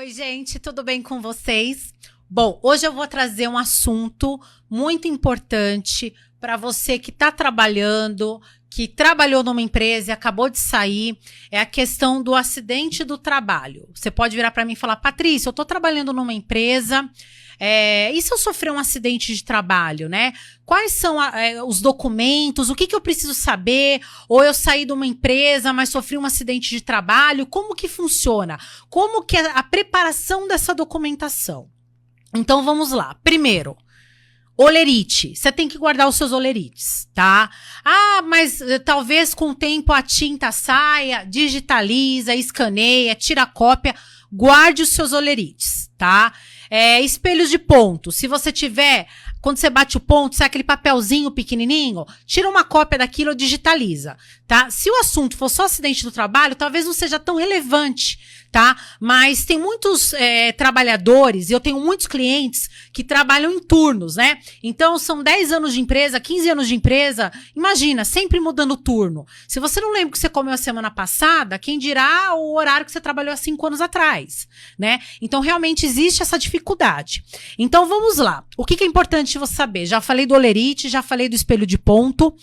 Oi, gente, tudo bem com vocês? Bom, hoje eu vou trazer um assunto muito importante para você que está trabalhando, que trabalhou numa empresa e acabou de sair, é a questão do acidente do trabalho. Você pode virar para mim e falar, Patrícia, eu estou trabalhando numa empresa, e se eu sofrer um acidente de trabalho, né? Quais são os documentos, o que eu preciso saber? Ou eu saí de uma empresa, mas sofri um acidente de trabalho, como que funciona? Como que é a preparação dessa documentação? Então, vamos lá. Primeiro, olerite. Você tem que guardar os seus olerites, tá? Ah, mas talvez com o tempo a tinta saia, digitaliza, escaneia, tira cópia. Guarde os seus olerites, tá? Espelhos de ponto. Se você tiver, quando você bate o ponto, sai aquele papelzinho pequenininho, tira uma cópia daquilo e digitaliza, tá? Se o assunto for só acidente do trabalho, talvez não seja tão relevante, tá? Mas tem muitos trabalhadores, e eu tenho muitos clientes que trabalham em turnos, né? Então, são 10 anos de empresa, 15 anos de empresa, imagina, sempre mudando o turno. Se você não lembra o que você comeu a semana passada, quem dirá o horário que você trabalhou há 5 anos atrás, né? Então, realmente existe essa dificuldade. Então, vamos lá. O que é importante você saber? Já falei do olerite, já falei do espelho de ponto.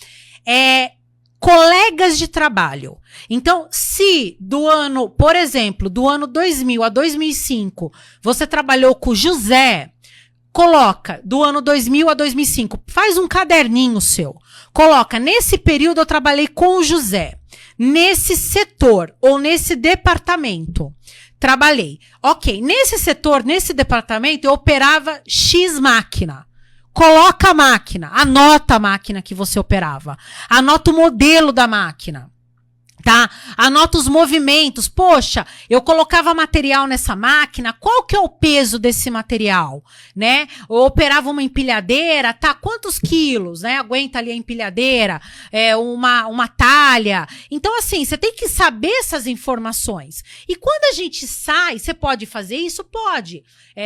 Colegas de trabalho. Então, se do ano, por exemplo, do ano 2000 a 2005, você trabalhou com o José, coloca do ano 2000 a 2005, faz um caderninho seu. Coloca, nesse período eu trabalhei com o José, nesse setor ou nesse departamento. Trabalhei. Ok, nesse setor, nesse departamento, eu operava X máquina. Coloca a máquina, anota a máquina que você operava, anota o modelo da máquina, tá? Anota os movimentos. Poxa, eu colocava material nessa máquina, qual que é o peso desse material, né? Eu operava uma empilhadeira, tá? Quantos quilos, né? Aguenta ali a empilhadeira, uma talha. Então, assim, você tem que saber essas informações. E quando a gente sai, você pode fazer isso? Pode.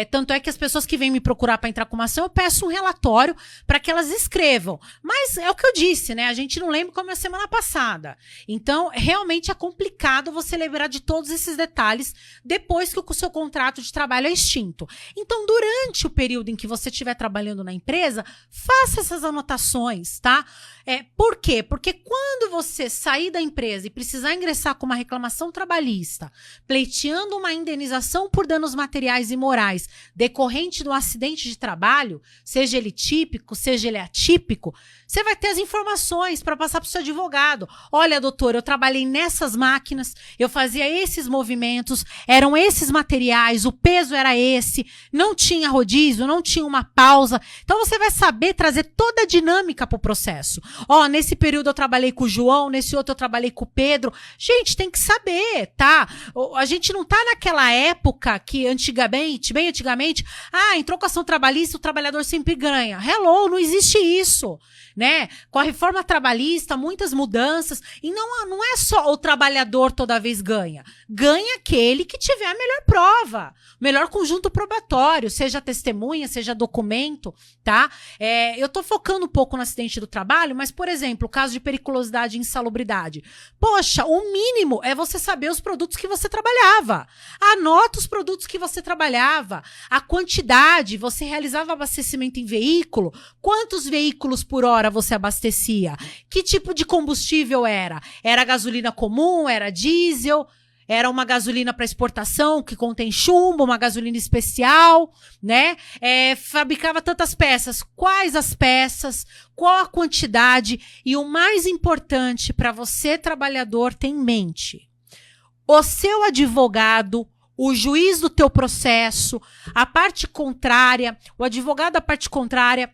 Tanto é que as pessoas que vêm me procurar para entrar com uma ação, eu peço um relatório para que elas escrevam. Mas é o que eu disse, né? A gente não lembra como é a semana passada. Então, realmente é complicado você lembrar de todos esses detalhes depois que o seu contrato de trabalho é extinto. Então, durante o período em que você estiver trabalhando na empresa, faça essas anotações, tá? Por quê? Porque quando você sair da empresa e precisar ingressar com uma reclamação trabalhista, pleiteando uma indenização por danos materiais e morais decorrente do acidente de trabalho, seja ele típico, seja ele atípico, você vai ter as informações para passar para o seu advogado. Olha, doutor, eu trabalhei nessas máquinas, eu fazia esses movimentos, eram esses materiais, o peso era esse, não tinha rodízio, não tinha uma pausa. Então você vai saber trazer toda a dinâmica para o processo. Nesse período eu trabalhei com o João, nesse outro eu trabalhei com o Pedro. Gente, tem que saber, tá? A gente não tá naquela época que antigamente, bem antigamente, em trocação trabalhista o trabalhador sempre ganha. Hello, não existe isso, né? Com a reforma trabalhista, muitas mudanças, e não é só o trabalhador toda vez ganha. Ganha aquele que tiver a melhor prova, melhor conjunto probatório, seja testemunha, seja documento, tá? Eu tô focando um pouco no acidente do trabalho, mas, por exemplo, o caso de periculosidade e insalubridade. Poxa, o mínimo é você saber os produtos que você trabalhava. Anota os produtos que você trabalhava, a quantidade, você realizava abastecimento em veículo, quantos veículos por hora você abastecia, que tipo de combustível era? Era gasolina comum, era diesel, era uma gasolina para exportação que contém chumbo, uma gasolina especial, né? Fabricava tantas peças. Quais as peças? Qual a quantidade? E o mais importante para você, trabalhador, ter em mente: o seu advogado, o juiz do teu processo, a parte contrária, o advogado da parte contrária,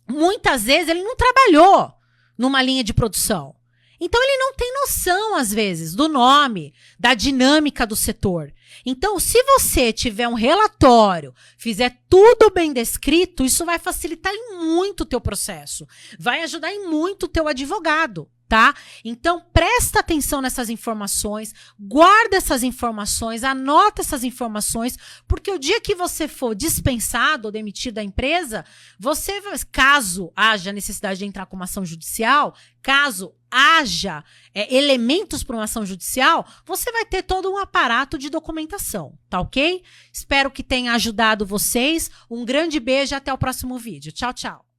muitas vezes ele não trabalhou numa linha de produção. Então, ele não tem noção, às vezes, do nome, da dinâmica do setor. Então, se você tiver um relatório, fizer tudo bem descrito, isso vai facilitar em muito o teu processo. Vai ajudar em muito o teu advogado, tá? Então, presta atenção nessas informações, guarda essas informações, anota essas informações, porque o dia que você for dispensado ou demitido da empresa, você, caso haja necessidade de entrar com uma ação judicial, caso haja elementos para uma ação judicial, você vai ter todo um aparato de documentação, tá ok? Espero que tenha ajudado vocês. Um grande beijo e até o próximo vídeo. Tchau, tchau.